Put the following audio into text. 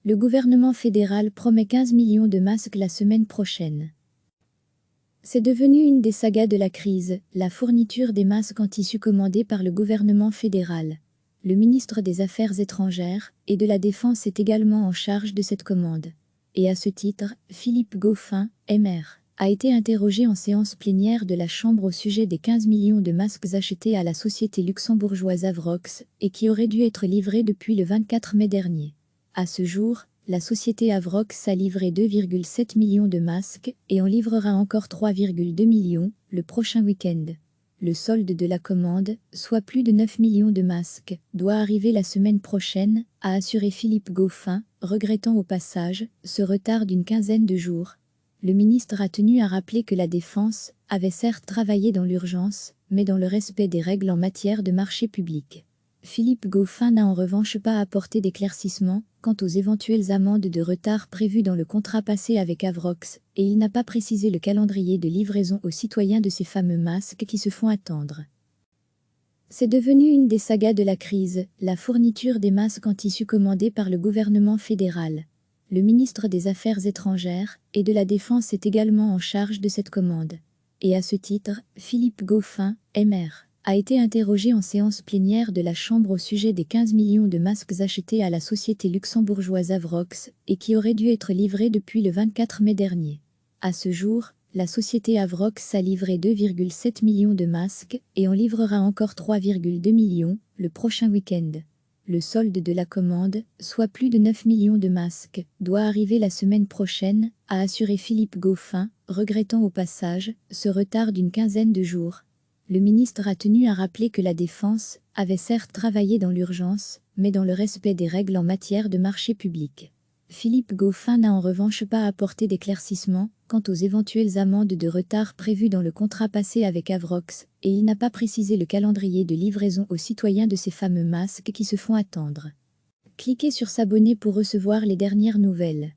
Le gouvernement fédéral promet 15 millions de masques la semaine prochaine. C'est devenu une des sagas de la crise, la fourniture des masques en tissu commandés par le gouvernement fédéral. Le ministre des Affaires étrangères et de la Défense est également en charge de cette commande. Et à ce titre, Philippe Goffin, MR, a été interrogé en séance plénière de la Chambre au sujet des 15 millions de masques achetés à la société luxembourgeoise Avrox et qui auraient dû être livrés depuis le 24 mai dernier. À ce jour, la société Avrox a livré 2,7 millions de masques et en livrera encore 3,2 millions le prochain week-end. Le solde de la commande, soit plus de 9 millions de masques, doit arriver la semaine prochaine, a assuré Philippe Goffin, regrettant au passage ce retard d'une quinzaine de jours. Le ministre a tenu à rappeler que la Défense avait certes travaillé dans l'urgence, mais dans le respect des règles en matière de marché public. Philippe Goffin n'a en revanche pas apporté d'éclaircissement quant aux éventuelles amendes de retard prévues dans le contrat passé avec Avrox, et il n'a pas précisé le calendrier de livraison aux citoyens de ces fameux masques qui se font attendre. C'est devenu une des sagas de la crise, la fourniture des masques en tissu commandés par le gouvernement fédéral. Le ministre des Affaires étrangères et de la Défense est également en charge de cette commande. Et à ce titre, Philippe Goffin, MR, a été interrogé en séance plénière de la Chambre au sujet des 15 millions de masques achetés à la société luxembourgeoise Avrox et qui auraient dû être livrés depuis le 24 mai dernier. À ce jour, la société Avrox a livré 2,7 millions de masques et en livrera encore 3,2 millions le prochain week-end. Le solde de la commande, soit plus de 9 millions de masques, doit arriver la semaine prochaine, a assuré Philippe Goffin, regrettant au passage ce retard d'une quinzaine de jours. Le ministre a tenu à rappeler que la Défense avait certes travaillé dans l'urgence, mais dans le respect des règles en matière de marché public. Philippe Goffin n'a en revanche pas apporté d'éclaircissement quant aux éventuelles amendes de retard prévues dans le contrat passé avec Avrox, et il n'a pas précisé le calendrier de livraison aux citoyens de ces fameux masques qui se font attendre. Cliquez sur s'abonner pour recevoir les dernières nouvelles.